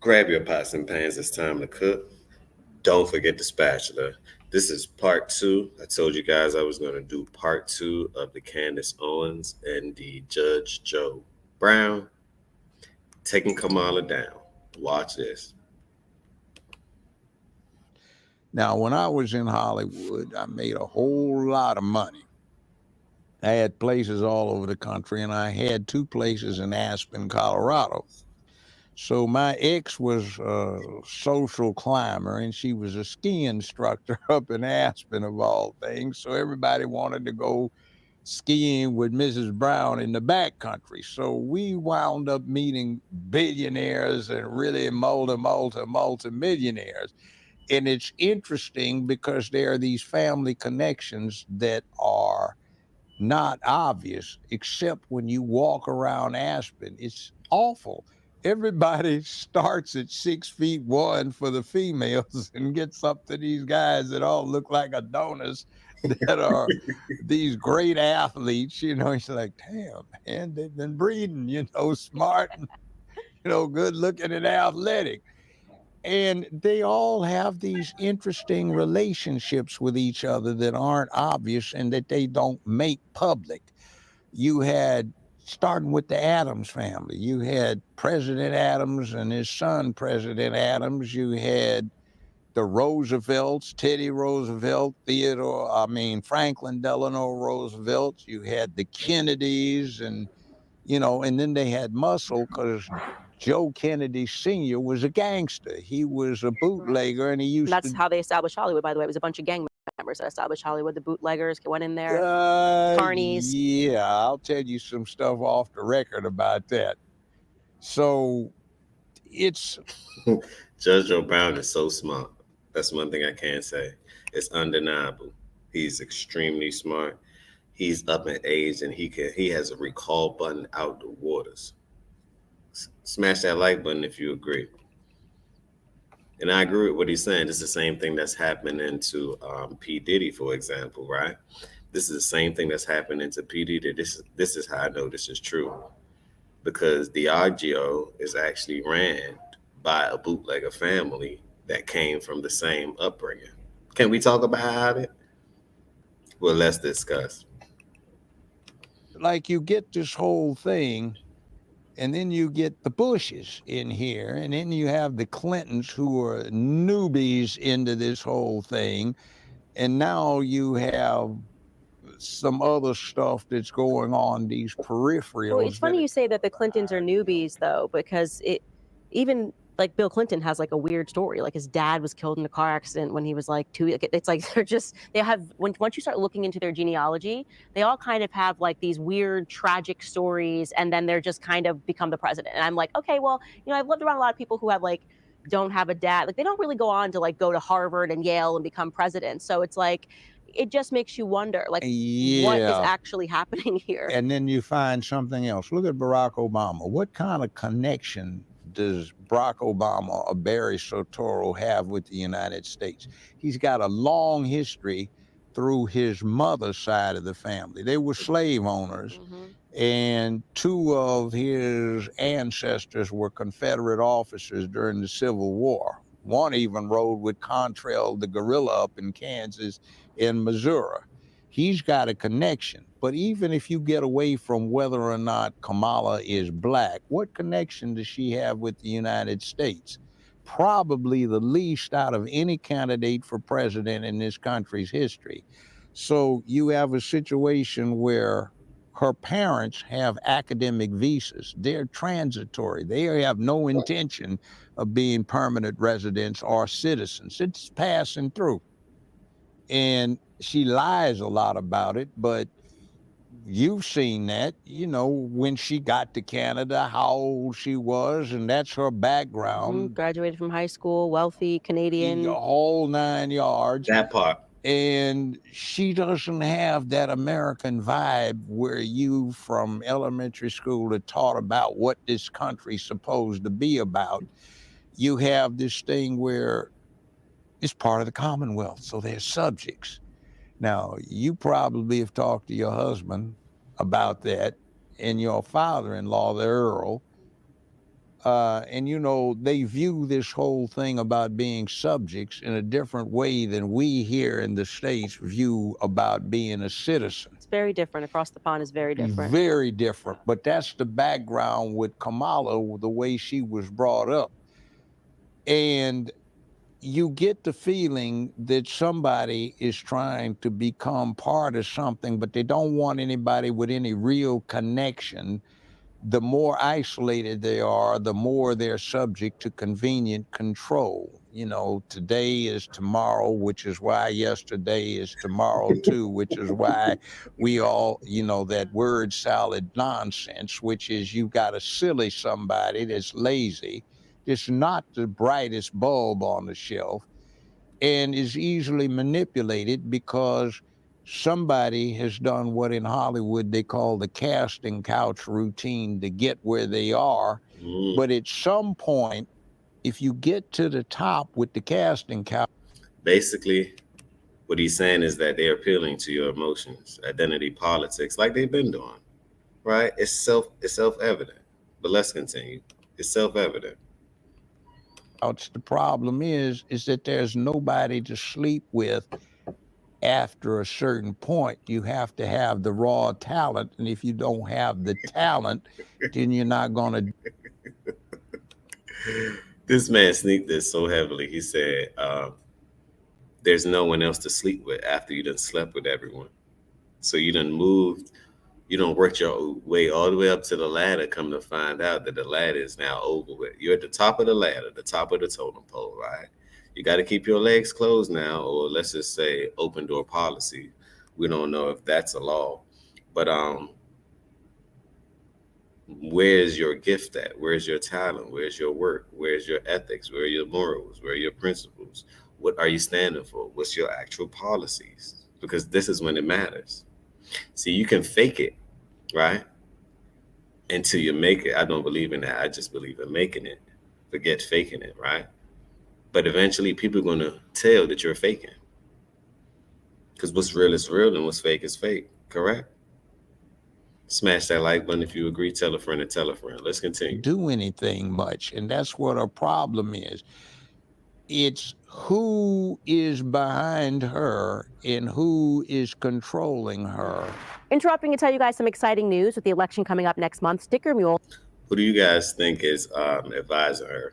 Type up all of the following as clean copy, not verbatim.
Grab your pots and pans. It's time to cook. Don't forget the spatula. This is part two. I told you guys I was going to do part two of the Candace Owens and the Judge Joe Brown taking Kamala down. Watch this. Now, when I was in Hollywood, I made a whole lot of money. I had places all over the country, and I had two places in Aspen, Colorado. So my ex was a social climber, and she was a ski instructor up in Aspen, of all things. So everybody wanted to go skiing with Mrs. Brown in the backcountry. So we wound up meeting billionaires and really multi-millionaires. And it's interesting because there are these family connections that are not obvious, except when you walk around Aspen. It's awful. Everybody starts at 6'1" for the females and gets up to these guys that all look like Adonis that are these great athletes. It's like, damn, man, they've been breeding, smart and, good looking and athletic. And they all have these interesting relationships with each other that aren't obvious and that they don't make public. You had, starting with the Adams family, you had President Adams and his son, President Adams. You had the Roosevelts, Teddy Roosevelt, Franklin Delano Roosevelt. You had the Kennedys and then they had muscle because Joe Kennedy Sr. was a gangster. He was a bootlegger, and he used That's how they established Hollywood, by the way. It was a bunch of gang members that established Hollywood. The bootleggers went in there, carnies. Yeah, I'll tell you some stuff off the record about that. So it's... Judge Joe Brown is so smart. That's one thing I can say. It's undeniable. He's extremely smart. He's up in age, and he has a recall button out the waters. Smash that like button if you agree. And I agree with what he's saying. It's the same thing that's happening to P. Diddy, for example, right? This is the same thing that's happening to P. Diddy. This is how I know this is true. Because Diageo is actually ran by a bootlegger family that came from the same upbringing. Can we talk about it? Well, let's discuss. Like, you get this whole thing, and then you get the Bushes in here, and then you have the Clintons who are newbies into this whole thing, and now you have some other stuff that's going on, these peripherals. Well, it's funny you say that the Clintons are newbies, though, because even like Bill Clinton has like a weird story. Like his dad was killed in a car accident when he was like 2. It's like once you start looking into their genealogy, they all kind of have like these weird tragic stories, and then they're just kind of become the president. And I'm like, okay, well, I've lived around a lot of people who have like don't have a dad. Like they don't really go on to like go to Harvard and Yale and become president. So it's like, it just makes you wonder, like, what is actually happening here? And then you find something else. Look at Barack Obama. What kind of connection does Barack Obama or Barry Soetoro have with the United States? He's got a long history through his mother's side of the family. They were slave owners, and 2 of his ancestors were Confederate officers during the Civil War. One even rode with Cantrell, the guerrilla up in Kansas and Missouri. He's got a connection. But even if you get away from whether or not Kamala is black, what connection does she have with the United States? Probably the least out of any candidate for president in this country's history. So you have a situation where her parents have academic visas. They're transitory. They have no intention of being permanent residents or citizens. It's passing through. And she lies a lot about it, but you've seen that, when she got to Canada, how old she was, and that's her background. Graduated from high school, wealthy Canadian. The whole 9 yards. That part. And she doesn't have that American vibe where you from elementary school are taught about what this country's supposed to be about. You have this thing where it's part of the Commonwealth, so they're subjects. Now, you probably have talked to your husband about that, and your father-in-law, the Earl. And you know, they view this whole thing about being subjects in a different way than we here in the States view about being a citizen. It's very different. Across the pond is very different. Very different. But that's the background with Kamala, the way she was brought up. And you get the feeling that somebody is trying to become part of something, but they don't want anybody with any real connection. The more isolated they are, the more they're subject to convenient control. You know, today is tomorrow, which is why yesterday is tomorrow too, which is why we all, you know, that word salad nonsense, which is you got a silly somebody that's lazy, it's not the brightest bulb on the shelf, and is easily manipulated because somebody has done what in Hollywood they call the casting couch routine to get where they are. But at some point, if you get to the top with the casting couch, Basically, what he's saying is that they're appealing to your emotions, identity politics, like they've been doing, right? It's self-evident. But let's continue. It's self-evident. the problem is that there's nobody to sleep with after a certain point. You have to have the raw talent, and if you don't have the talent, then you're not going to. This man sneaked this so heavily. He said, there's no one else to sleep with after you done slept with everyone. So you done moved, you don't work your way all the way up to the ladder, come to find out that the ladder is now over with. You're at the top of the ladder, the top of the totem pole, right? You got to keep your legs closed now, or let's just say open door policy. We don't know if that's a law. But where's your gift at? Where's your talent? Where's your work? Where's your ethics? Where are your morals? Where are your principles? What are you standing for? What's your actual policies? Because this is when it matters. See, you can fake it, right? Until you make it. I don't believe in that. I just believe in making it. Forget faking it, right? But eventually people are going to tell that you're faking. Because what's real is real and what's fake is fake, correct? Smash that like button if you agree. Tell a friend and tell a friend. Let's continue. Do anything much. And that's what our problem is. It's who is behind her and who is controlling her. Interrupting to tell you guys some exciting news with the election coming up next month. Sticker Mule. Who do you guys think is advising her?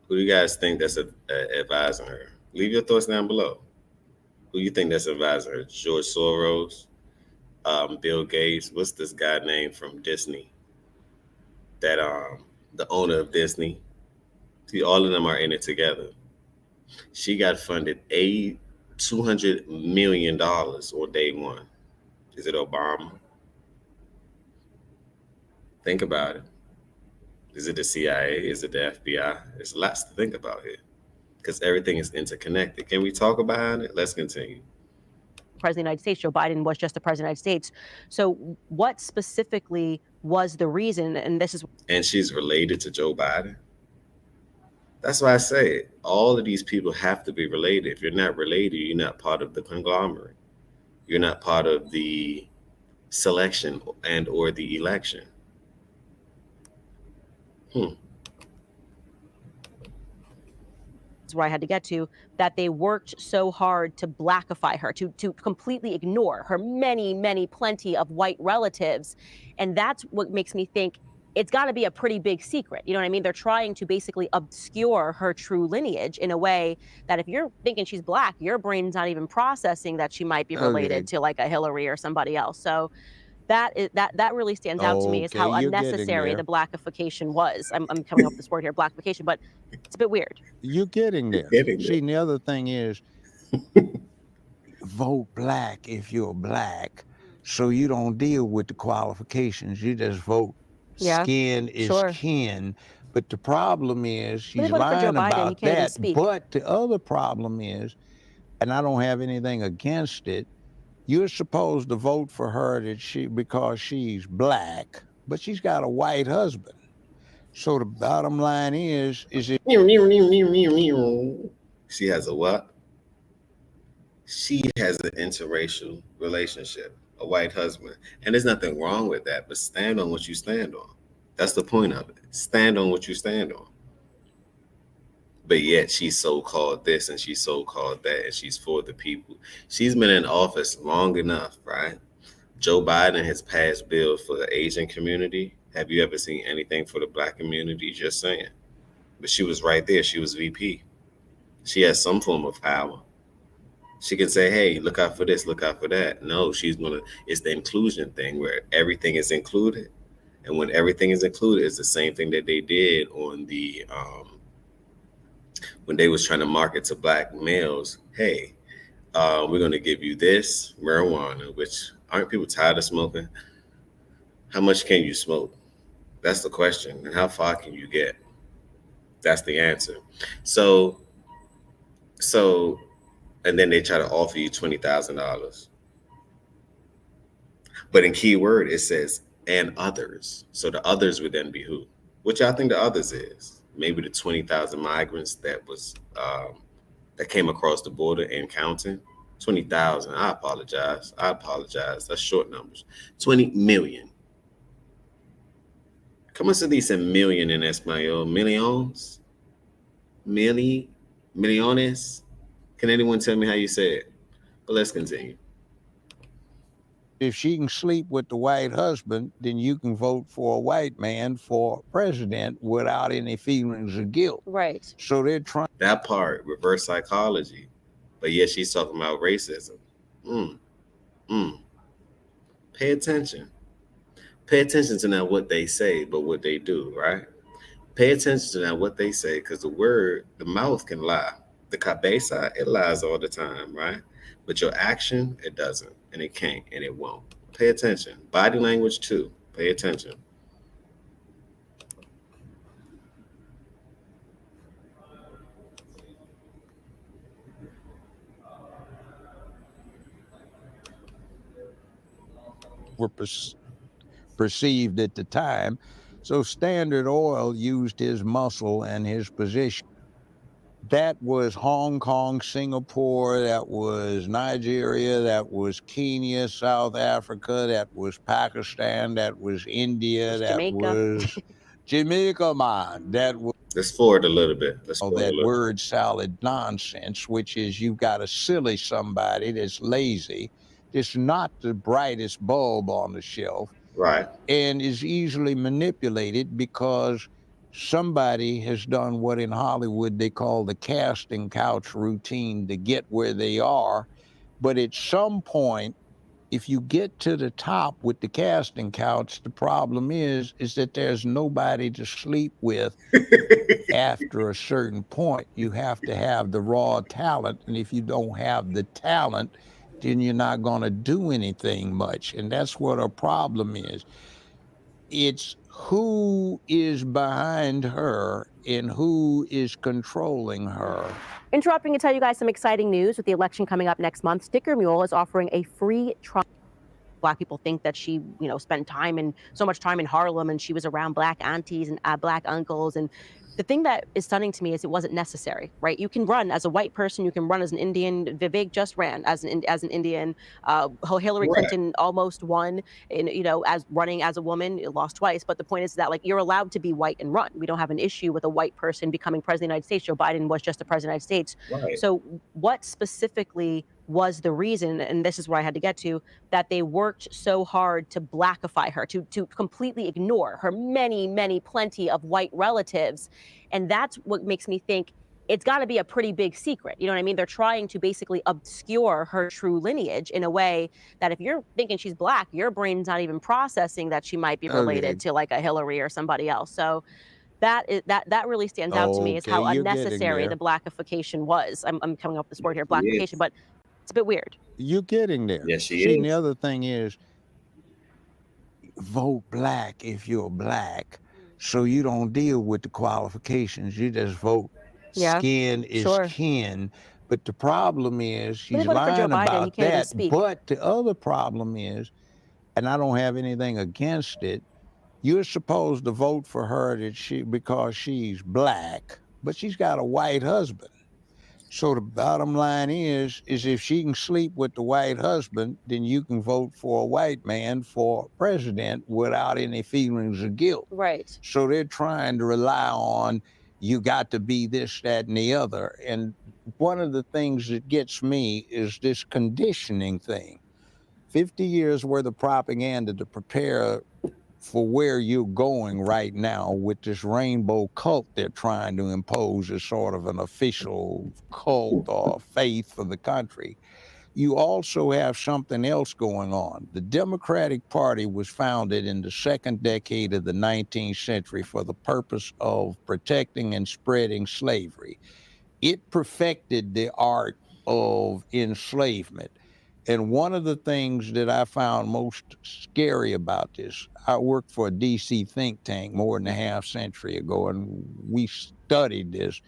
Who do you guys think that's advising her? Leave your thoughts down below. Who do you think that's advising her? George Soros, Bill Gates. What's this guy named from Disney? That the owner of Disney. See, all of them are in it together. She got funded $200 million on day one. Is it Obama? Think about it. Is it the CIA? Is it the FBI? There's lots to think about here because everything is interconnected. Can we talk about it? Let's continue. President of the United States, Joe Biden was just the president of the United States. So what specifically was the reason? And this is. And she's related to Joe Biden. That's why I say all of these people have to be related. If you're not related, you're not part of the conglomerate. You're not part of the selection and or the election. Where I had to get to, that they worked so hard to blackify her, to completely ignore her plenty of white relatives. And that's what makes me think it's got to be a pretty big secret. You know what I mean? They're trying to basically obscure her true lineage in a way that if you're thinking she's black, your brain's not even processing that she might be related to like a Hillary or somebody else. So that really stands out to me, is how unnecessary the blackification was. I'm coming up with this word here, blackification, but it's a bit weird. You're getting there. See, the other thing is, vote black if you're black, so you don't deal with the qualifications. You just vote. Skin is kin. But the problem is, she's lying about that. But the other problem is, and I don't have anything against it, you're supposed to vote for her because she's black, but she's got a white husband. So the bottom line is it? She has a what? She has an interracial relationship, a white husband. And there's nothing wrong with that, but stand on what you stand on. That's the point of it. Stand on what you stand on. But yet she's so called this and she's so called that and she's for the people. She's been in office long enough, right? Joe Biden has passed bills for the Asian community. Have you ever seen anything for the black community? Just saying. But she was right there. She was VP. She has some form of power. She can say, hey, look out for this, look out for that. No, it's the inclusion thing where everything is included. And when everything is included, it's the same thing that they did on the when they was trying to market to black males. Hey, we're going to give you this marijuana, which aren't people tired of smoking? How much can you smoke? That's the question. And how far can you get? That's the answer. So, so, and then they try to offer you $20,000. But in keyword, it says and others. So the others would then be who? Which I think the others is maybe the 20,000 migrants that came across the border and counting. 20,000. I apologize. I apologize. That's short numbers. 20 million. ¿Cómo se dice million en español? Millions? Millones? Can anyone tell me how you say it? But let's continue. If she can sleep with the white husband, then you can vote for a white man for president without any feelings of guilt. Right. So they're trying that part, reverse psychology. But yet she's talking about racism. Pay attention. Pay attention to not what they say, but what they do, right? Pay attention to not what they say, because the mouth can lie. The cabeza, it lies all the time, right? But your action, it doesn't, and it can't, and it won't. Pay attention. Body language too. Pay attention. were perceived at the time. So Standard Oil used his muscle and his position. That was Hong Kong, Singapore, that was Nigeria, that was Kenya, South Africa, that was Pakistan, that was India, that Jamaica. was Jamaica, man. That was Let's forward a little bit. Let's forward a that little word salad nonsense, which is you've got a silly somebody that's lazy, that's not the brightest bulb on the shelf, right. and is easily manipulated because somebody has done what in Hollywood they call the casting couch routine to get where they are. But at some point, if you get to the top with the casting couch, the problem is that there's nobody to sleep with after a certain point. You have to have the raw talent, and if you don't have the talent, then you're not going to do anything much. And that's what our problem is. It's who is behind her and who is controlling her. Interrupting to tell you guys some exciting news. With the election coming up next month, Sticker Mule is offering a free trial. Black people think that she, spent so much time in Harlem, and she was around black aunties and black uncles. And the thing that is stunning to me is it wasn't necessary, right? You can run as a white person, you can run as an Indian. Vivek just ran as an Indian. Hillary Clinton almost won, as running as a woman, lost twice. But the point is that you're allowed to be white and run. We don't have an issue with a white person becoming president of the United States. Joe Biden was just the president of the United States. Right. So what specifically was the reason, and this is where I had to get to, that they worked so hard to blackify her, to completely ignore her plenty of white relatives. And that's what makes me think it's got to be a pretty big secret. You know what I mean? They're trying to basically obscure her true lineage in a way that if you're thinking she's black, your brain's not even processing that she might be related to a Hillary or somebody else. So that really stands out to me, is how unnecessary the blackification was. I'm coming up with this word here, blackification, but it's a bit weird. You're getting there. Yes, she See, is. and the other thing is, vote black if you're black, so you don't deal with the qualifications. You just vote. Yeah, skin is sure. kin. But the problem is, But she's they voted for Joe lying Biden, he about can't even that. speak. But the other problem is, and I don't have anything against it, you're supposed to vote for her because she's black, but she's got a white husband. So the bottom line is if she can sleep with the white husband, then you can vote for a white man for president without any feelings of guilt. Right. So they're trying to rely on you got to be this, that, and the other. And one of the things that gets me is this conditioning thing. 50 years worth of propaganda to prepare for where you're going right now with this rainbow cult they're trying to impose as sort of an official cult or faith for the country. You also have something else going on. The Democratic Party was founded in the second decade of the 19th century for the purpose of protecting and spreading slavery. It perfected the art of enslavement. And one of the things that I found most scary about this, I worked for a DC think tank more than a half century ago, and we studied this.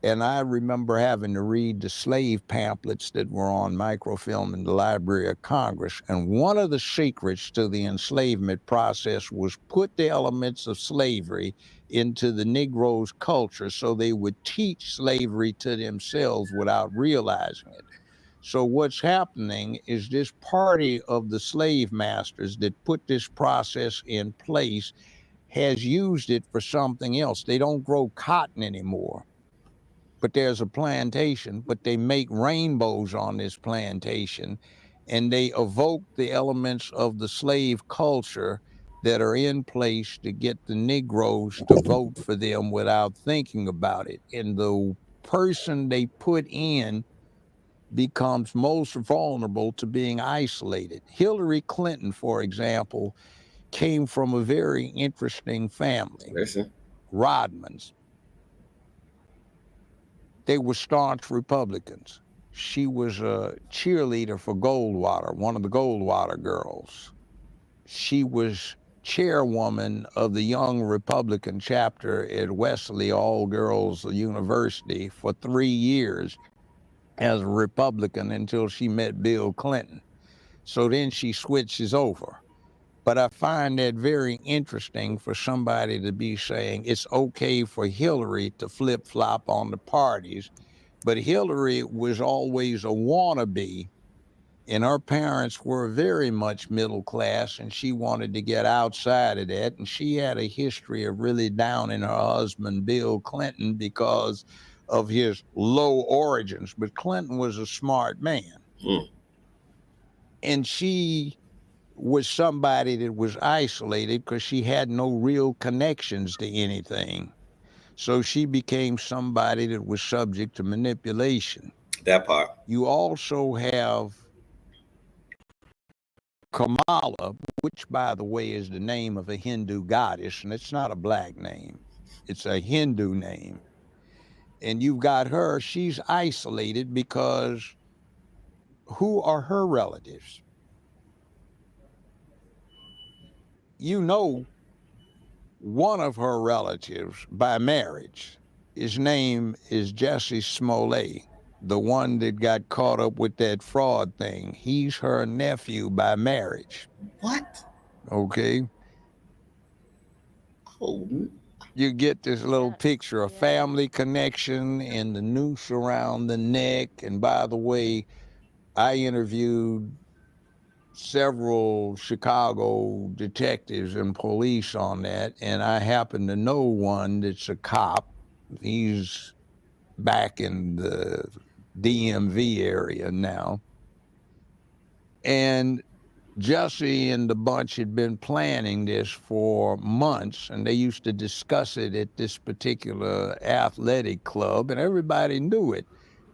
And I remember having to read the slave pamphlets that were on microfilm in the Library of Congress. And one of the secrets to the enslavement process was put the elements of slavery into the Negro's culture so they would teach slavery to themselves without realizing it. So what's happening is this party of the slave masters that put this process in place has used it for something else. They don't grow cotton anymore, but there's a plantation, but they make rainbows on this plantation, and they evoke the elements of the slave culture that are in place to get the Negroes to vote for them without thinking about it. And the person they put in becomes most vulnerable to being isolated. Hillary Clinton, for example, came from a very interesting family, Listen. Rodmans. They were staunch Republicans. She was a cheerleader for Goldwater, one of the Goldwater girls. She was chairwoman of the Young Republican chapter at Wesley All Girls University for 3 years as a Republican until she met Bill Clinton. So then she switches over. But I find that very interesting for somebody to be saying it's okay for Hillary to flip flop on the parties. But Hillary was always a wannabe, and her parents were very much middle class, and she wanted to get outside of that. And she had a history of really downing her husband, Bill Clinton, because of his low origins. But Clinton was a smart man. Mm. And she was somebody that was isolated because she had no real connections to anything. So she became somebody that was subject to manipulation. That part. You also have Kamala, which, by the way, is the name of a Hindu goddess, and it's not a black name. It's a Hindu name. And you've got her, she's isolated because who are her relatives? You know, one of her relatives by marriage, his name is Jesse Smollett, the one that got caught up with that fraud thing. He's her nephew by marriage. What? Okay. Oh, You get this little picture, a family connection and the noose around the neck. And by the way, I interviewed several Chicago detectives and police on that, and I happen to know one that's a cop. He's back in the DMV area now. And Jesse and the bunch had been planning this for months, and they used to discuss it at this particular athletic club, and everybody knew it.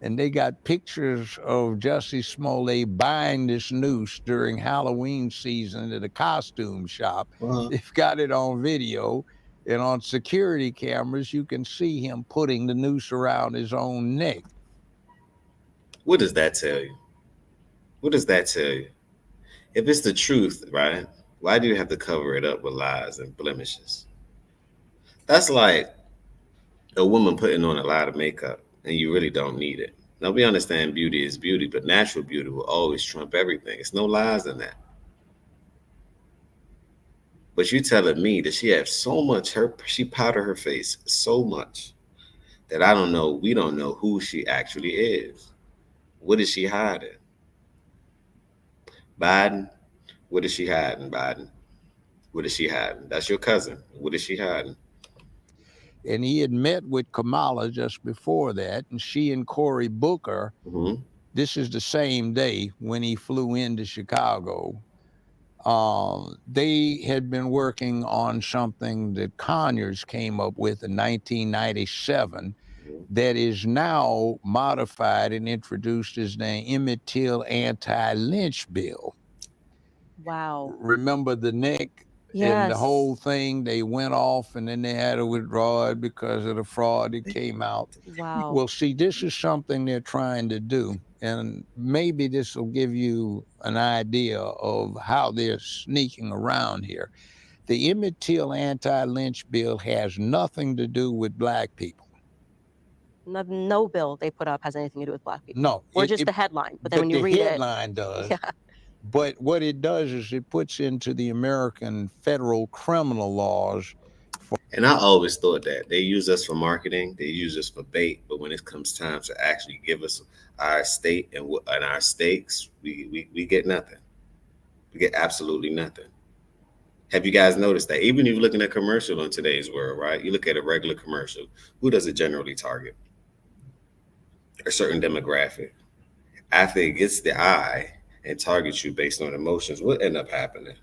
And they got pictures of Jesse Smollett buying this noose during Halloween season at a costume shop. They've got it on video, and on security cameras, you can see him putting the noose around his own neck. what does that tell you? What does that tell you? If it's the truth, right? Why do you have to cover it up with lies and blemishes? That's like a woman putting on a lot of makeup and you really don't need it. Now we understand beauty is beauty, but natural beauty will always trump everything. It's no lies in that. But you telling me that she had so much she powdered her face so much that I don't know. We don't know who she actually is. What is she hiding? Biden, what is she hiding, Biden? What is she hiding? That's your cousin. What is she hiding? And he had met with Kamala just before that, and she and Cory Booker, Hmm. this is the same day when he flew into Chicago. They had been working on something that Conyers came up with in 1997 that is now modified and introduced as the Emmett Till anti-lynch bill. Wow. Remember the neck and the Yes. whole thing? They went off and then they had to withdraw it because of the fraud that came out. Wow. Well, see, this is something they're trying to do. And maybe this will give you an idea of how they're sneaking around here. The Emmett Till anti-lynch bill has nothing to do with black people. No bill they put up has anything to do with black people. No, Or just the headline. But then when you the read it, headline does. yeah. But what it does is it puts into the American federal criminal laws. And I always thought that they use us for marketing, they use us for bait, but when it comes time to actually give us our state and our stakes, we get nothing. We get absolutely nothing. Have you guys noticed that? Even if you're looking at commercial in today's world, right? You look at a regular commercial, who does it generally target? A certain demographic. After it gets the eye and targets you based on emotions, what end up happening?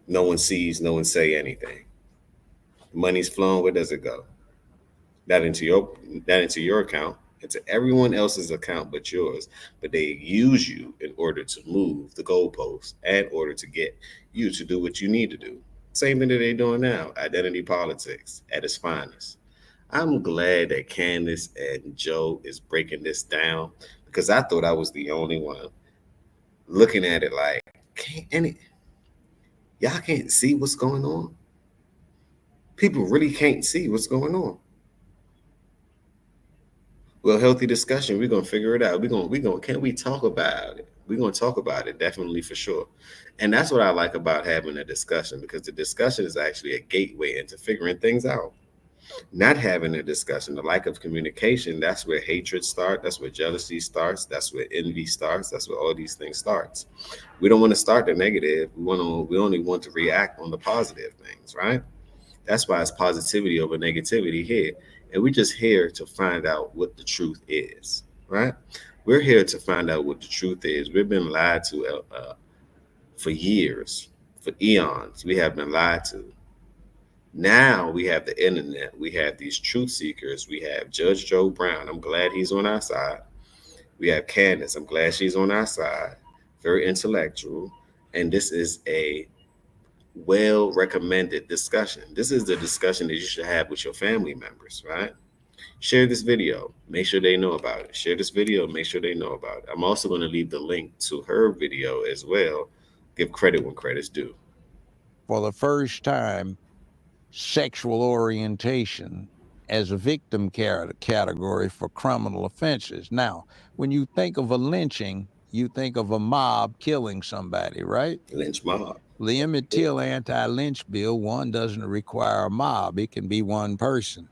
No one sees, no one say anything. Money's flowing, where does it go? That into your that into your account, into everyone else's account but yours. But they use you in order to move the goalposts, and in order to get you to do what you need to do. Same thing that they're doing now. Identity politics at its finest. I'm glad that Candace and Joe is breaking this down because I thought I was the only one looking at it like, can't any y'all can't see what's going on. People really can't see what's going on. Well, healthy discussion. We're gonna figure it out. We're gonna. Can we talk about it? We're gonna talk about it definitely for sure. And that's what I like about having a discussion because the discussion is actually a gateway into figuring things out. Not having a discussion, the lack of communication, that's where hatred starts. That's where jealousy starts. That's where envy starts. That's where all these things starts. We don't want to start the negative. We only want to react on the positive things, right? That's why it's positivity over negativity here. And we're just here to find out what the truth is, right? We're here to find out what the truth is. We've been lied to for years, for eons. We have been lied to. Now we have the internet. We have these truth seekers. We have Judge Joe Brown. I'm glad he's on our side. We have Candace. I'm glad she's on our side. Very intellectual. And this is a well recommended discussion. This is the discussion that you should have with your family members, right? Share this video. Make sure they know about it. Share this video. Make sure they know about it. I'm also going to leave the link to her video as well. Give credit when credit's due. For the first time, sexual orientation as a victim category for criminal offenses. Now, when you think of a lynching, you think of a mob killing somebody, right? Lynch mob. The Emmett Till anti-lynch bill, one, doesn't require a mob. It can be one person.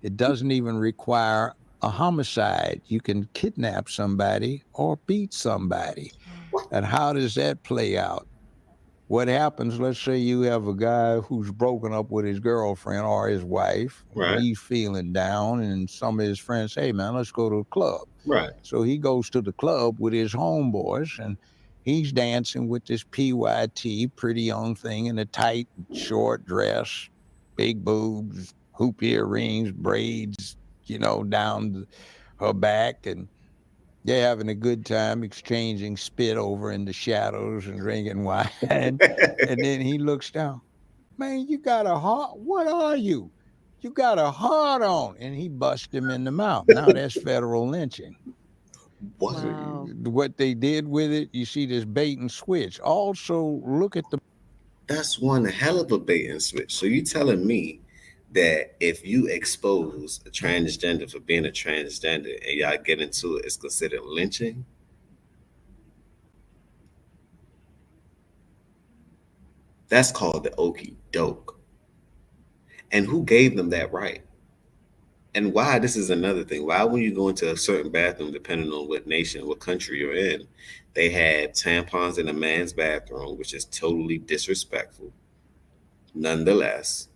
It doesn't even require a homicide. You can kidnap somebody or beat somebody. And how does that play out? What happens, let's say you have a guy who's broken up with his girlfriend or his wife, and Right. he's feeling down, and some of his friends say, hey, man, let's go to the club. Right. So he goes to the club with his homeboys, and he's dancing with this PYT, pretty young thing, in a tight, short dress, big boobs, hoop earrings, braids, down her back, and they're having a good time exchanging spit over in the shadows and drinking wine. And then he looks down. Man, you got a heart. What are you? You got a heart on. And he busts him in the mouth. Now that's federal lynching. What? Wow. What they did with it, you see this bait and switch. Also, look at the. That's one hell of a bait and switch. So you telling me that if you expose a transgender for being a transgender and y'all get into it, it's considered lynching? That's called the okey doke. And who gave them that right? And why, this is another thing. Why, when you go into a certain bathroom, depending on what nation, what country you're in, they had tampons in a man's bathroom, which is totally disrespectful, nonetheless.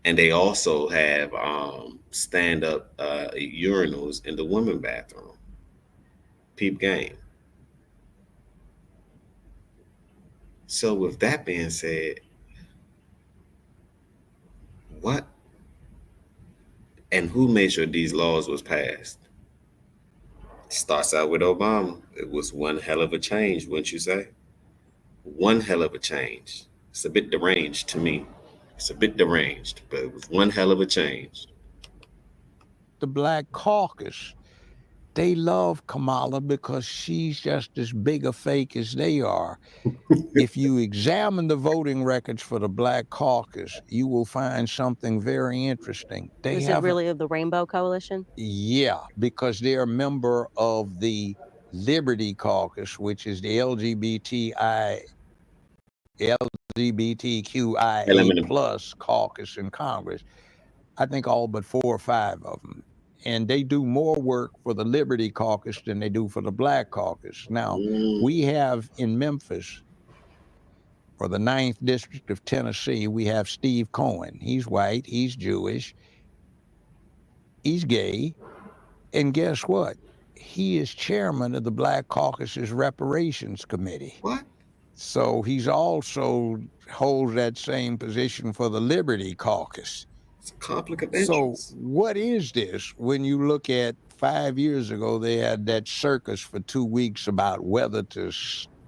And they also have stand up urinals in the women bathroom. Peep game. So, with that being said, what and who made sure these laws was passed? Starts out with Obama. It was one hell of a change, wouldn't you say? One hell of a change. It's a bit deranged to me. It's a bit deranged, but it was one hell of a change. The Black Caucus, they love Kamala because she's just as big a fake as they are. If you examine the voting records for the Black Caucus, you will find something very interesting. Is it really the Rainbow Coalition? Yeah, because they're a member of the Liberty Caucus, which is the LGBTQIA plus caucus in Congress. I think all but 4 or 5 of them. And they do more work for the Liberty Caucus than they do for the Black Caucus. Now, we have in Memphis, for the 9th District of Tennessee, we have Steve Cohen. He's white, he's Jewish, he's gay, and guess what? He is chairman of the Black Caucus's Reparations Committee. What? So he's also holds that same position for the Liberty Caucus. It's a conflict of interest. So what is this? When you look at 5 years ago, they had that circus for 2 weeks about whether to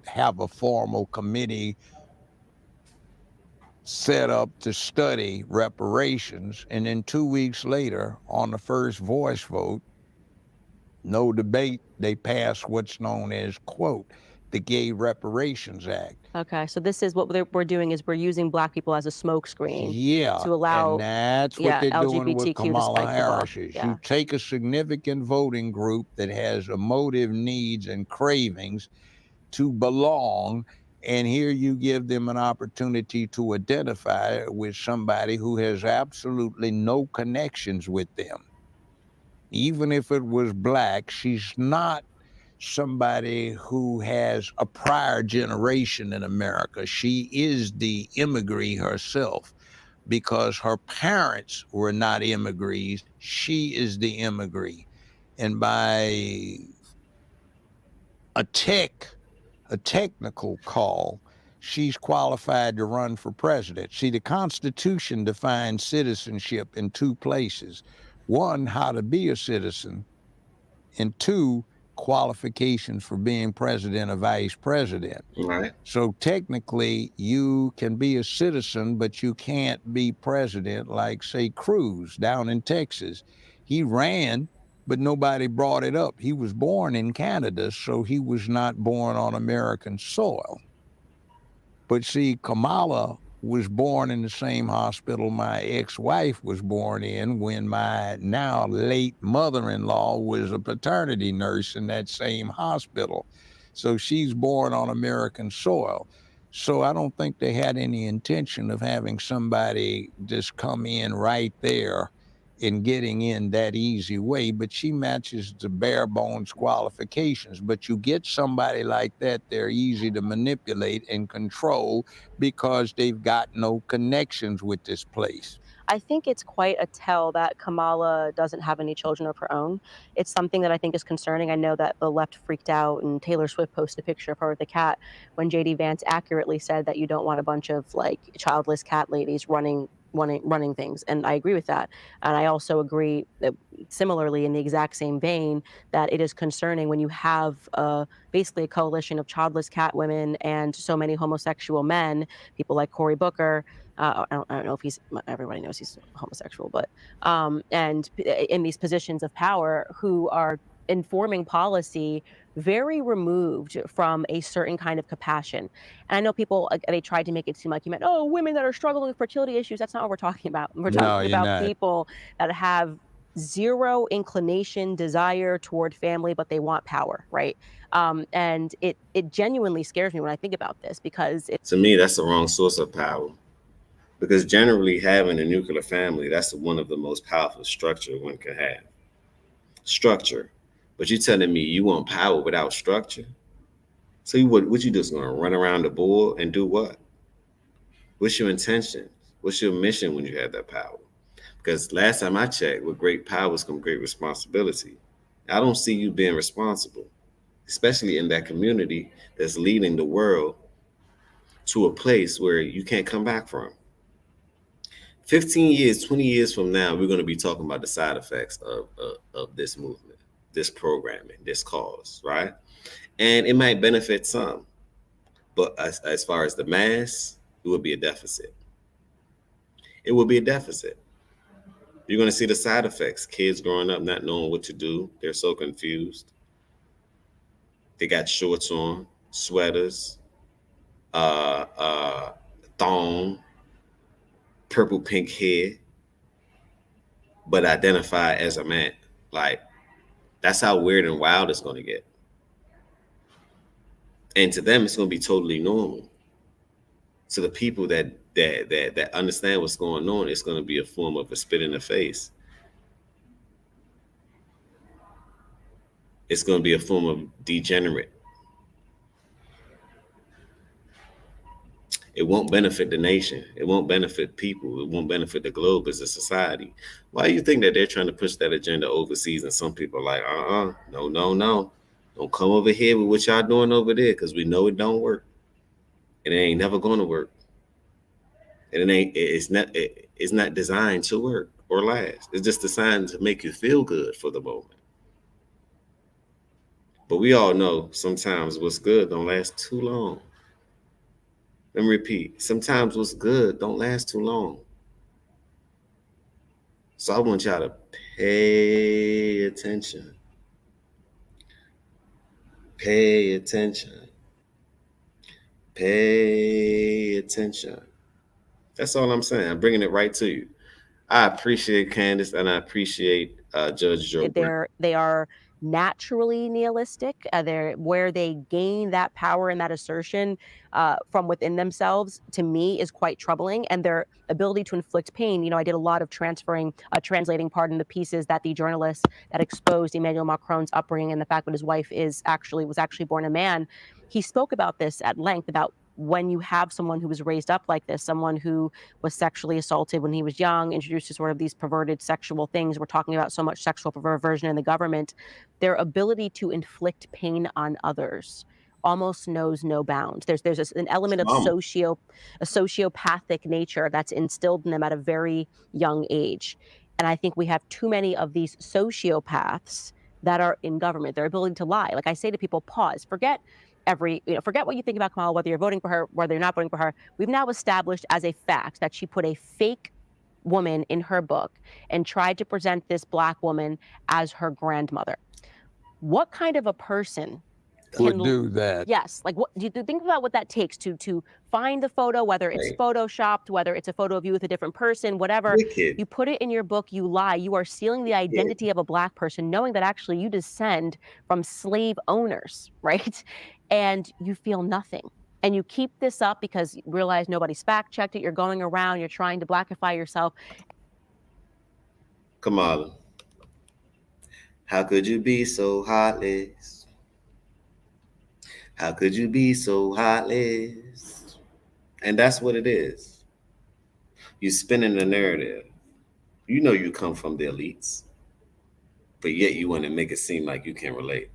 have a formal committee set up to study reparations. And then 2 weeks later, on the first voice vote, no debate, they passed what's known as, quote, the Gay Reparations Act. Okay, so this is what we're doing is we're using Black people as a smokescreen. Yeah, to allow, and that's what they're doing with LGBTQ to Kamala spike the ball. Harris. Yeah. You take a significant voting group that has emotive needs and cravings to belong, and here you give them an opportunity to identify with somebody who has absolutely no connections with them. Even if it was Black, she's not somebody who has a prior generation in America. She is the immigrant herself because her parents were not immigrants. She is the immigrant. And by a technical call, she's qualified to run for president. See, the Constitution defines citizenship in 2 places. 1, how to be a citizen, and 2, qualifications for being president or vice president. Right. So technically, you can be a citizen, but you can't be president, like, say, Cruz down in Texas. He ran, but nobody brought it up. He was born in Canada, so he was not born on American soil. But see, Kamala was born in the same hospital my ex-wife was born in when my now late mother-in-law was a paternity nurse in that same hospital. So she's born on American soil. So I don't think they had any intention of having somebody just come in right there and getting in that easy way, but she matches the bare bones qualifications. But you get somebody like that, they're easy to manipulate and control because they've got no connections with this place. I think it's quite a tell that Kamala doesn't have any children of her own. It's something that I think is concerning. I know that the left freaked out and Taylor Swift posted a picture of her with a cat when JD Vance accurately said that you don't want a bunch of like childless cat ladies running things, and I agree with that. And I also agree that similarly, in the exact same vein, that it is concerning when you have basically a coalition of childless cat women and so many homosexual men, people like Cory Booker. I don't know if everybody knows he's homosexual, but and in these positions of power who are informing policy very removed from a certain kind of compassion. And I know people, they tried to make it seem like you meant, oh, women that are struggling with fertility issues. That's not what we're talking about. We're talking about people that have zero inclination, desire toward family, but they want power, right? And it genuinely scares me when I think about this because to me, that's the wrong source of power. Because generally, having a nuclear family, that's one of the most powerful structure one can have. Structure. But you're telling me you want power without structure? So what you just gonna run around the board and do what? What's your intention? What's your mission when you have that power? Because last time I checked, with great powers come great responsibility. I don't see you being responsible, especially in that community that's leading the world to a place where you can't come back from. 15 years, 20 years from now, we're going to be talking about the side effects of this movement, this programming, this cause, right? And it might benefit some, but as far as the mass, it would be a deficit. It will be a deficit. You're going to see the side effects. Kids growing up not knowing what to do. They're so confused. They got shorts on, sweaters, uh, uh, thong, purple pink hair, but identify as a man. Like, that's how weird and wild it's going to get. And to them, it's going to be totally normal. To the people that understand what's going on, it's going to be a form of a spit in the face. It's going to be a form of degenerate. It won't benefit the nation. It won't benefit people. It won't benefit the globe as a society. Why do you think that they're trying to push that agenda overseas? And some people are like, no, no, no. Don't come over here with what y'all doing over there, because we know it don't work. And it ain't never going to work. And it's not designed to work or last. It's just designed to make you feel good for the moment. But we all know sometimes what's good don't last too long. Let me repeat. Sometimes what's good don't last too long. So I want y'all to pay attention. Pay attention. Pay attention. That's all I'm saying. I'm bringing it right to you. I appreciate Candace, and I appreciate Judge Joe. They are naturally nihilistic. They're where they gain that power and that assertion from within themselves. To me, is quite troubling, and their ability to inflict pain. You know, I did a lot of translating, the pieces that the journalists that exposed Emmanuel Macron's upbringing and the fact that his wife was actually born a man. He spoke about this at length about when you have someone who was raised up like this, someone who was sexually assaulted when he was young, introduced to sort of these perverted sexual things. We're talking about so much sexual perversion in the government. Their ability to inflict pain on others almost knows no bounds. There's an element of sociopathic nature that's instilled in them at a very young age. And I think we have too many of these sociopaths that are in government. Their ability to lie. Like I say to people, pause, forget what you think about Kamala, whether you're voting for her, whether you're not voting for her. We've now established as a fact that she put a fake woman in her book and tried to present this Black woman as her grandmother. What kind of a person would do that? Yes. Like, what do you think about what that takes to find the photo, whether it's photoshopped, whether it's a photo of you with a different person, whatever. Wicked. You put it in your book, you lie. You are sealing the identity of a Black person, knowing that actually you descend from slave owners, right? And you feel nothing. And you keep this up because you realize nobody's fact checked it. You're going around, you're trying to Blackify yourself. Kamala, how could you be so heartless? How could you be so heartless? And that's what it is. You're spinning the narrative. You know you come from the elites, but yet you want to make it seem like you can relate.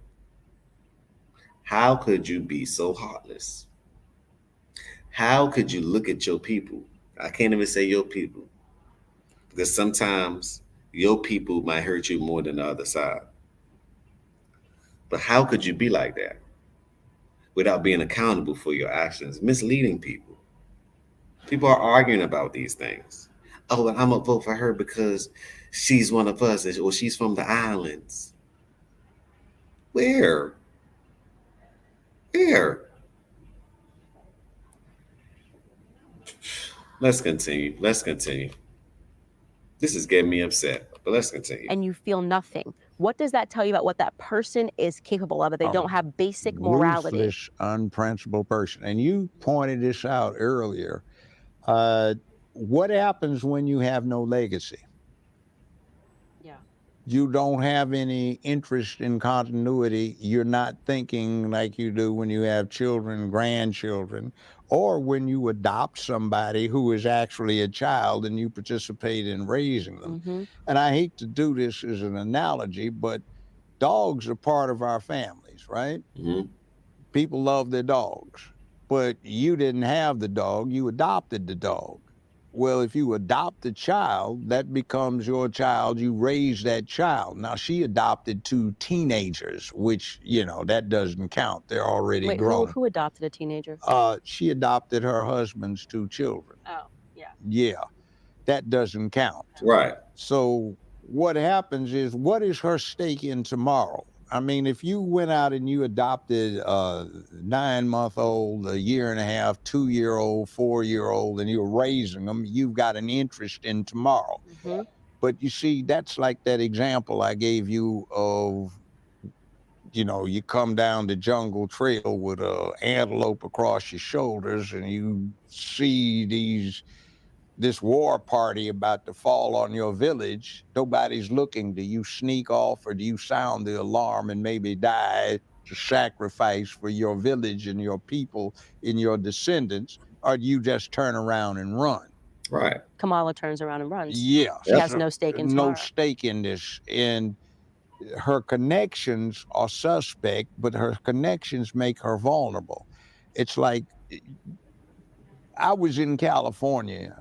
How could you be so heartless? How could you look at your people? I can't even say your people, because sometimes your people might hurt you more than the other side. But how could you be like that without being accountable for your actions, misleading people? People are arguing about these things. Oh, and I'm going to vote for her because she's one of us, or she's from the islands. Where? Let's continue. This is getting me upset, but let's continue. And you feel nothing. What does that tell you about what that person is capable of? That they don't have basic morality. Ruthless, unprincipled person. And you pointed this out earlier. what happens when you have no legacy? Yeah. You don't have any interest in continuity. You're not thinking like you do when you have children, grandchildren, or when you adopt somebody who is actually a child and you participate in raising them. Mm-hmm. And I hate to do this as an analogy, but dogs are part of our families, right? Mhm. People love their dogs, but you didn't have the dog, you adopted the dog. Well, if you adopt a child, that becomes your child. You raise that child. Now, she adopted 2 teenagers, which, that doesn't count. They're already Wait, who grown. adopted a teenager? She adopted her husband's 2 children. Oh, yeah. Yeah, that doesn't count. Right. So what happens is, what is her stake in tomorrow? I mean, if you went out and you adopted a 9-month-old, a year and a half, 2-year-old, 4-year-old, and you're raising them, you've got an interest in tomorrow. Mm-hmm. But you see, that's like that example I gave you of, you come down the jungle trail with a antelope across your shoulders and you see this war party about to fall on your village. Nobody's looking. Do you sneak off or do you sound the alarm and maybe die to sacrifice for your village and your people and your descendants? Or do you just turn around and run? Right. Kamala turns around and runs. Yeah. She has no stake in tomorrow. No stake in this. And her connections are suspect, but her connections make her vulnerable. It's like, I was in California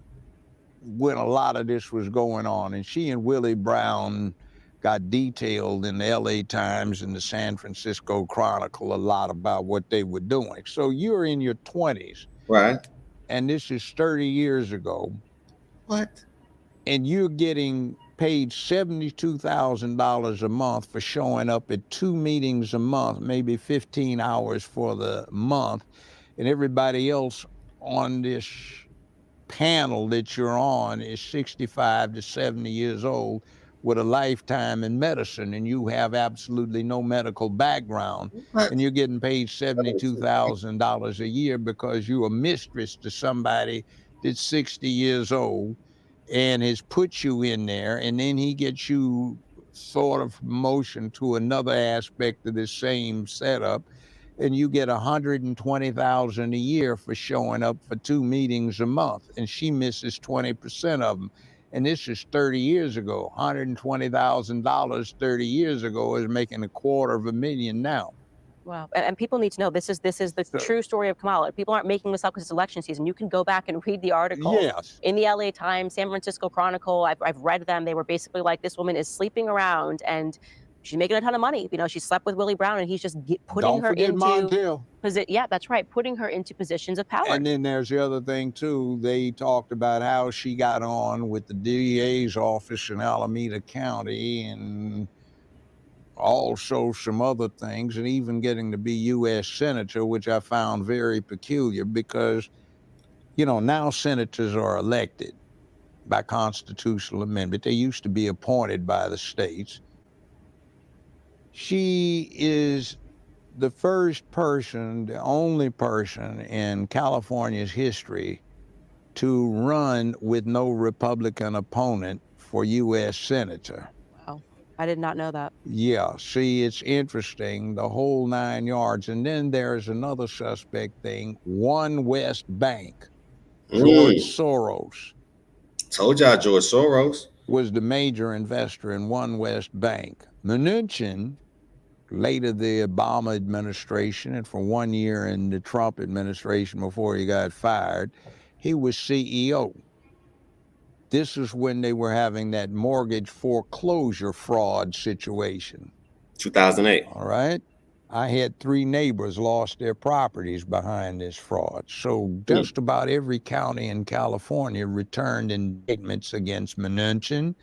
when a lot of this was going on, and she and Willie Brown got detailed in the LA Times and the San Francisco Chronicle a lot about what they were doing. So you're in your 20s, Right. and this is 30 years ago, What? and you're getting paid $72,000 a month for showing up at 2 meetings a month, maybe 15 hours for the month, and everybody else on this panel that you're on is 65 to 70 years old with a lifetime in medicine, and you have absolutely no medical background, What? and you're getting paid $72,000 a year because you're a mistress to somebody that's 60 years old and has put you in there, and then he gets you sort of promotion to another aspect of this same setup, and you get 120,000 a year for showing up for 2 meetings a month, and she misses 20% of them. And this is 30 years ago. $120,000 30 years ago is making $250,000 now. Wow. And people need to know this is the So- true story of Kamala. People aren't making this up because it's election season. You can go back and read the article Yes. in the LA Times, San Francisco Chronicle. I've read them. They were basically like, this woman is sleeping around and she's making a ton of money. She slept with Willie Brown and he's just putting Don't her forget into Montiel. yeah, that's right. Putting her into positions of power. And then there's the other thing too. They talked about how she got on with the DA's office in Alameda County, and also some other things, and even getting to be U.S. Senator, which I found very peculiar because, now senators are elected by constitutional amendment. They used to be appointed by the states. She is the first person, the only person in California's history to run with no Republican opponent for U.S. Senator. Wow. I did not know that. Yeah, see, it's interesting, the whole 9 yards. And then there's another suspect thing, One West Bank. George Soros Told y'all George Soros was the major investor in One West Bank. Mnuchin, later the Obama administration, and for 1 year in the Trump administration before he got fired, he was CEO. This is when they were having that mortgage foreclosure fraud situation. 2008. All right. I had 3 neighbors lost their properties behind this fraud. So just about every county in California returned indictments against Mnuchin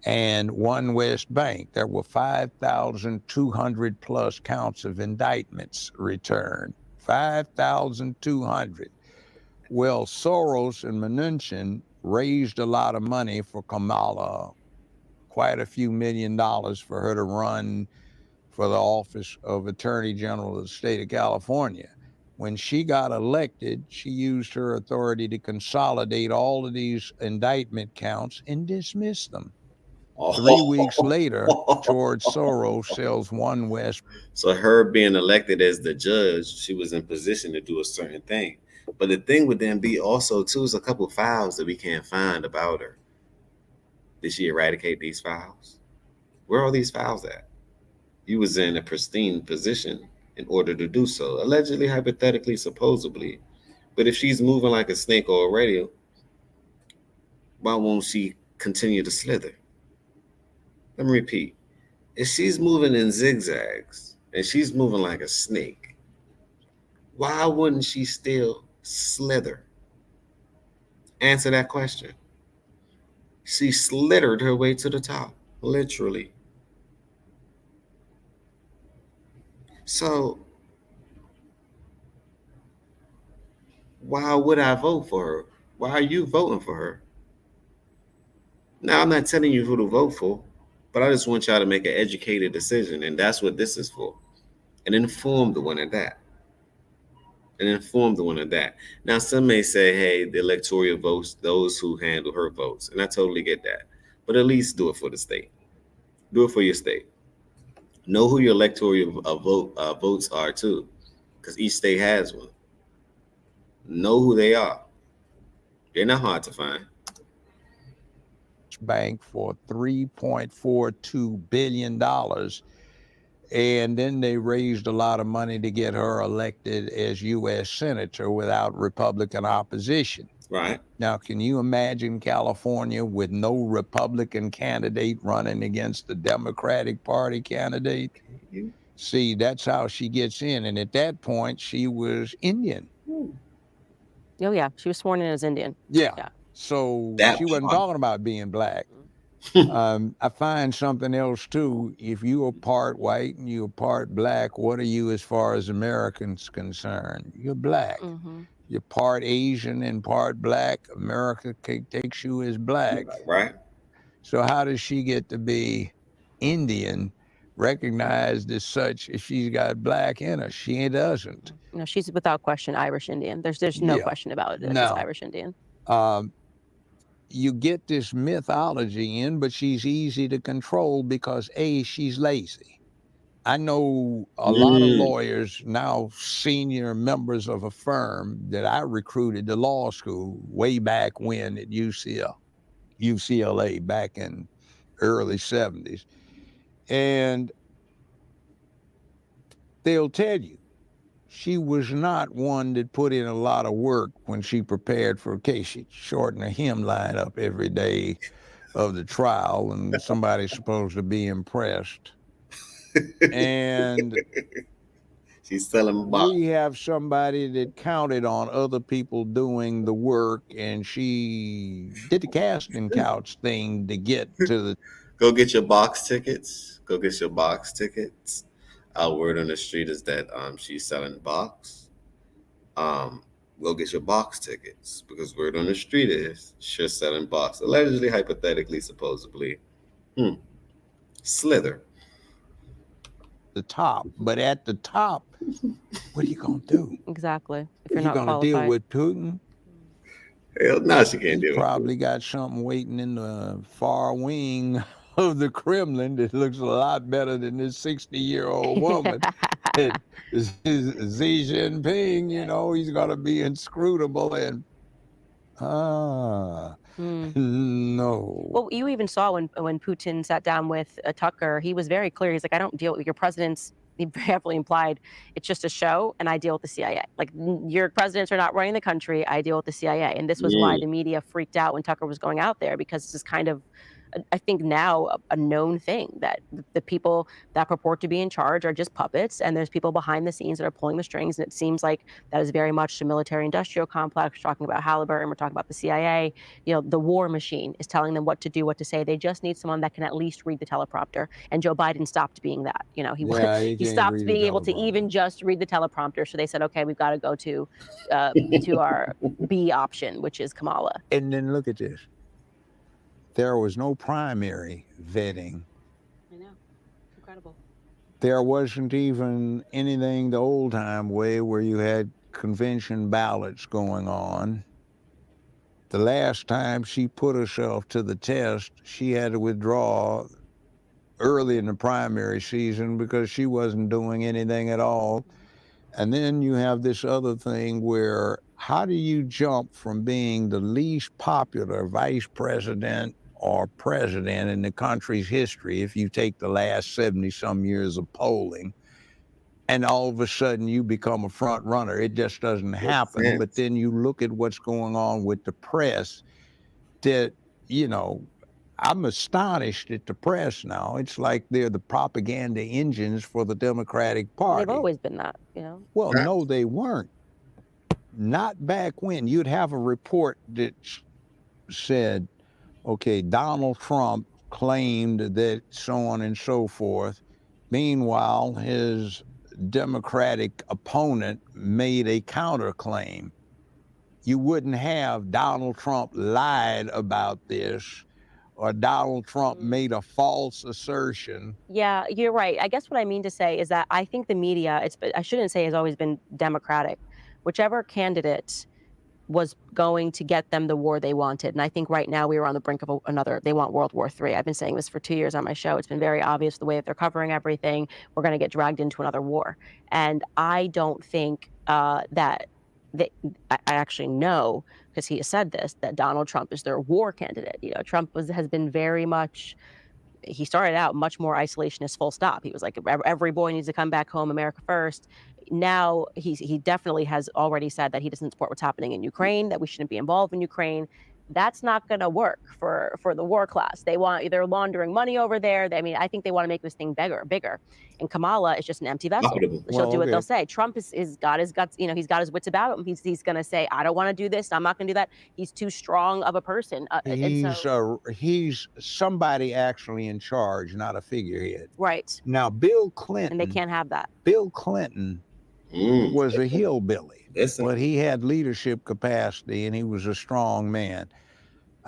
and One West Bank. There were 5,200 plus counts of indictments returned. 5,200. Well, Soros and Mnuchin raised a lot of money for Kamala, quite a few $1 million for her to run for the office of Attorney General of the state of California. When she got elected, she used her authority to consolidate all of these indictment counts and dismiss them. 3 weeks later, George Soros sells One West. So her being elected as the judge, she was in position to do a certain thing. But the thing would then be also too is a couple of files that we can't find about her. Did she eradicate these files? Where are these files at? You was in a pristine position in order to do so, allegedly, hypothetically, supposedly. But if she's moving like a snake already, why won't she continue to slither? Let me repeat. If she's moving in zigzags and she's moving like a snake, why wouldn't she still slither? Answer that question. She slithered her way to the top, literally. So, why would I vote for her? Why are you voting for her? Now, I'm not telling you who to vote for, but I just want y'all to make an educated decision, and that's what this is for. An informed one at that. An informed one at that. Now, some may say, hey, the electoral votes, those who handle her votes, and I totally get that. But at least do it for the state. Do it for your state. Know who your electoral votes are too, because each state has one. Know who they are. They're not hard to find. Bank for $3.42 billion. And then they raised a lot of money to get her elected as U.S. Senator without Republican opposition. Right. Now, can you imagine California with no Republican candidate running against the Democratic Party candidate? See, that's how she gets in. And at that point, she was Indian. Oh, yeah. She was sworn in as Indian. Yeah. So That she wasn't part. talking about being black. I find something else too. If you are part white and you're part black, what are you as far as Americans concerned? You're black. Mm-hmm. You're part Asian and part black. America takes you as black. Right. So how does she get to be Indian, recognized as such if she's got black in her? She doesn't. No, she's without question Irish Indian. There's no question about it. No. She's Irish Indian. You get this mythology in, but she's easy to control because A, she's lazy. I know a lot of lawyers, now senior members of a firm that I recruited to law school way back when at UCLA back in early 70s. And they'll tell you, she was not one that put in a lot of work when she prepared for a case. She'd shorten a hemline up every day of the trial, and somebody's supposed to be impressed. And she's selling box. We have somebody that counted on other people doing the work, and she did the casting couch thing to get to the. Go get your box tickets. Go get your box tickets. Our word on the street is that she's selling box. Go get your box tickets, because word on the street is she's selling box. Allegedly, hypothetically, supposedly. Slither. The top, but at the top, what are you gonna do? Exactly. If you're not gonna qualified. Deal with Putin? Hell no, she can't deal with probably got something waiting in the far wing of the Kremlin that looks a lot better than this 60-year-old woman. Xi Jinping, you know, he's gonna be inscrutable and no. Well, you even saw when Putin sat down with Tucker, he was very clear. He's like, I don't deal with your president's. He heavily implied it's just a show, and I deal with the CIA. Like, your presidents are not running the country. I deal with the CIA, and this was why the media freaked out when Tucker was going out there, because this is kind of, I think now, a known thing that the people that purport to be in charge are just puppets, and there's people behind the scenes that are pulling the strings. And it seems like that is very much the military-industrial complex. We're talking about Halliburton. We're talking about the CIA. You know, the war machine is telling them what to do, what to say. They just need someone that can at least read the teleprompter. And Joe Biden stopped being that. You know, he stopped being able to even just read the teleprompter. So they said, okay, we've got to go to our B option, which is Kamala. And then look at this. There was no primary vetting. I know. Incredible. There wasn't even anything the old time way where you had convention ballots going on. The last time she put herself to the test, she had to withdraw early in the primary season because she wasn't doing anything at all. And then you have this other thing where how do you jump from being the least popular vice president or president in the country's history, if you take the last 70 some years of polling, and all of a sudden you become a front runner? It just doesn't happen. But then you look at what's going on with the press that, you know, I'm astonished at the press now. It's like they're the propaganda engines for the Democratic Party. They've always been that, you know? Well, no, they weren't. Not back when. You'd have a report that said, okay, Donald Trump claimed that so on and so forth. Meanwhile, his Democratic opponent made a counterclaim. You wouldn't have Donald Trump lied about this, or Donald Trump made a false assertion. Yeah, you're right. I guess what I mean to say is that I think the media, I shouldn't say has always been Democratic. Whichever candidate was going to get them the war they wanted. And I think right now we were on the brink of another, they want World War III. I've been saying this for 2 years on my show. It's been very obvious the way that they're covering everything. We're going to get dragged into another war. And I don't think that I actually know, because he has said this, that Donald Trump is their war candidate. You know, Trump has been very much, he started out much more isolationist, full stop. He was like, every boy needs to come back home, America first. Now he definitely has already said that he doesn't support what's happening in Ukraine, that we shouldn't be involved in Ukraine. That's not going to work for the war class. They're laundering money over there. I mean, I think they want to make this thing bigger. And Kamala is just an empty vessel. She'll do what they'll say. Trump is got his guts. You know, he's got his wits about him. He's going to say, I don't want to do this. I'm not going to do that. He's too strong of a person. He's somebody actually in charge, not a figurehead. Right. Now, Bill Clinton. And they can't have that. Bill Clinton was a hillbilly, but he had leadership capacity and he was a strong man.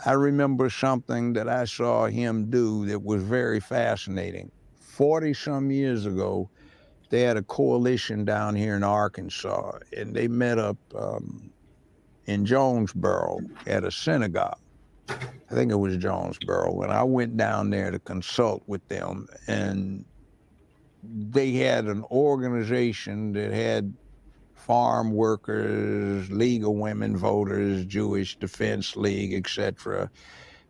I remember something that I saw him do that was very fascinating. 40 some years ago, they had a coalition down here in Arkansas, and they met up in Jonesboro at a synagogue. I think it was Jonesboro. And I went down there to consult with them, and they had an organization that had farm workers, League of Women Voters, Jewish Defense League, etc.,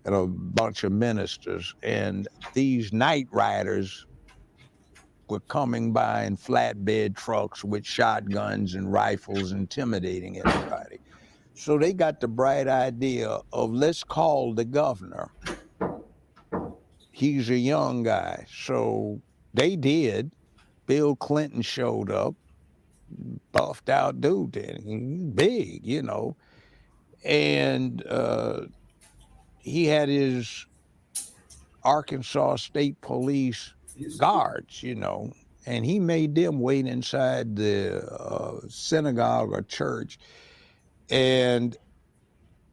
and a bunch of ministers. And these night riders were coming by in flatbed trucks with shotguns and rifles, intimidating everybody. So they got the bright idea of, let's call the governor. He's a young guy. So they did. Bill Clinton showed up, buffed out dude, big, you know. And he had his Arkansas State Police guards, you know, and he made them wait inside the synagogue or church. And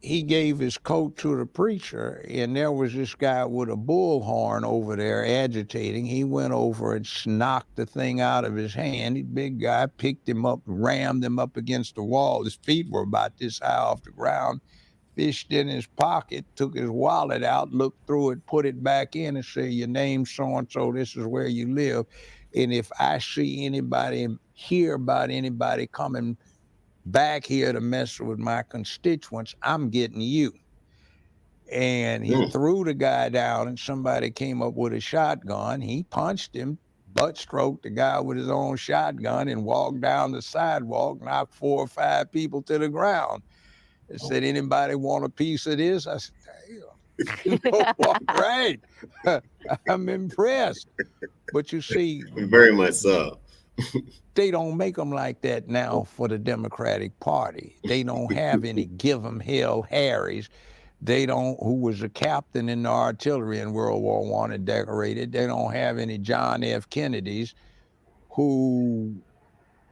he gave his coat to the preacher, and there was this guy with a bullhorn over there agitating. He went over and knocked the thing out of his hand. The big guy picked him up, rammed him up against the wall. His feet were about this high off the ground, fished in his pocket, took his wallet out, looked through it, put it back in and said, your name's so-and-so, this is where you live. And if I see anybody, hear about anybody coming back here to mess with my constituents, I'm getting you. And he threw the guy down, and somebody came up with a shotgun. He punched him, butt stroked the guy with his own shotgun, and walked down the sidewalk, knocked 4 or 5 people to the ground. They said, anybody want a piece of this? I said, damn, you know, right. I'm impressed. But you see, very much so. They don't make them like that now for the Democratic Party. They don't have any give 'em hell Harrys. They don't, who was a captain in the artillery in World War I and decorated. They don't have any John F. Kennedys who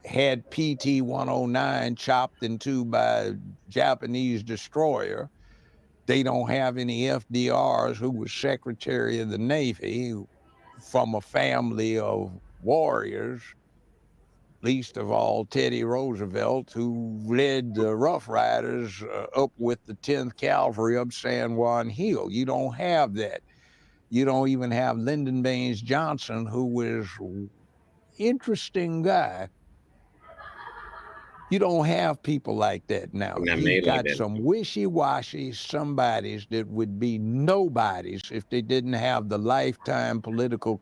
had Pt-109 chopped in two by a Japanese destroyer. They don't have any FDRs who was Secretary of the Navy from a family of warriors. least of all Teddy Roosevelt, who led the Rough Riders up with the 10th Cavalry up San Juan Hill. You don't have that. You don't even have Lyndon Baines Johnson, who was an interesting guy. You don't have people like that now. Not You've made like got that. some wishy-washy somebodies that would be nobodies if they didn't have the lifetime political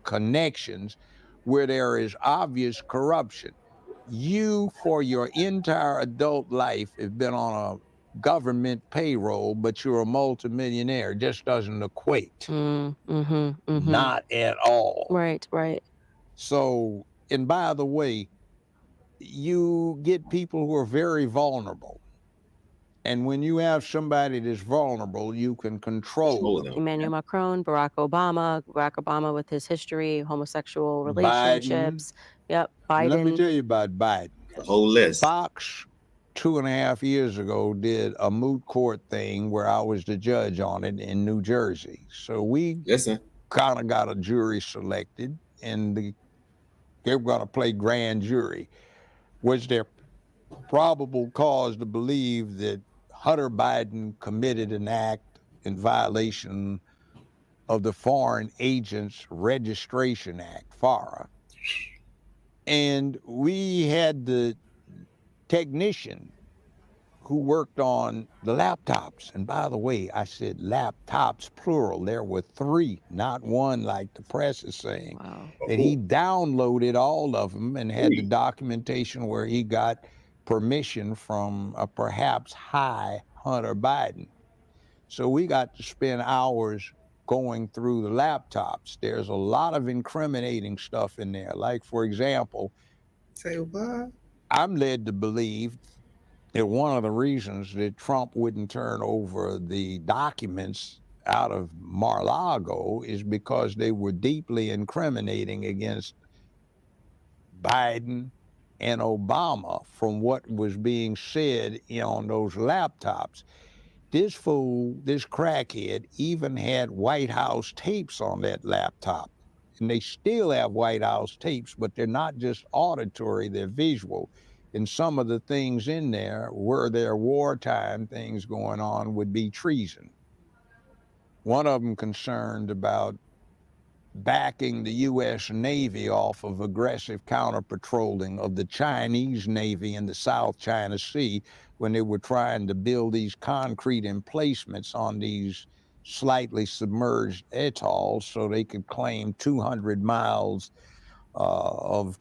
connections where there is obvious corruption. You, for your entire adult life, have been on a government payroll, but you're a multimillionaire. Just doesn't equate. Not at all. Right, right. So, and by the way, you get people who are very vulnerable. And when you have somebody that's vulnerable, you can control them. Emmanuel Macron, Barack Obama with his history, homosexual relationships. Yep, And let me Biden. tell you about Biden. The whole list. Fox 2.5 years ago did a moot court thing where I was the judge on it in New Jersey. So we Listen, kind of got a jury selected, and they were going to play grand jury. Was there probable cause to believe that Hunter Biden committed an act in violation of the Foreign Agents Registration Act, FARA? And we had the technician who worked on the laptops. And by the way, I said laptops, plural. There were 3, not 1 like the press is saying. Wow. And he downloaded all of them and had the documentation where he got permission from a perhaps high Hunter Biden. So we got to spend hours going through the laptops. There's a lot of incriminating stuff in there. Like, for example, say what? I'm led to believe that one of the reasons that Trump wouldn't turn over the documents out of Mar-a-Lago is because they were deeply incriminating against Biden and Obama from what was being said on those laptops. This fool, this crackhead, even had White House tapes on that laptop. And they still have White House tapes, but they're not just auditory, they're visual. And some of the things in there, were there wartime things going on, would be treason. One of them concerned about backing the U.S. Navy off of aggressive counter-patrolling of the Chinese Navy in the South China Sea when they were trying to build these concrete emplacements on these slightly submerged atolls so they could claim 200 miles of.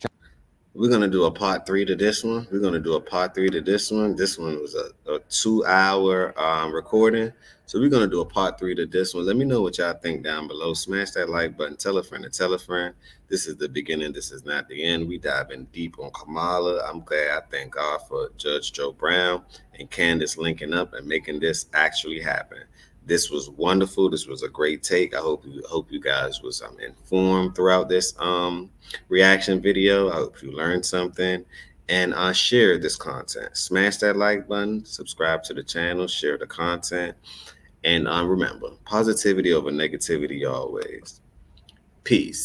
We're going to do a part 3 to this one. We're going to do a part 3 to this one. This one was a 2-hour recording. So we're going to do a part 3 to this one. Let me know what y'all think down below. Smash that like button. Tell a friend to tell a friend. This is the beginning. This is not the end. We dive in deep on Kamala. I'm glad. I thank God for Judge Joe Brown and Candace linking up and making this actually happen. This was wonderful. This was a great take. I hope you guys was informed throughout this reaction video. I hope you learned something, and share this content. Smash that like button, subscribe to the channel, share the content, and remember, positivity over negativity always. Peace.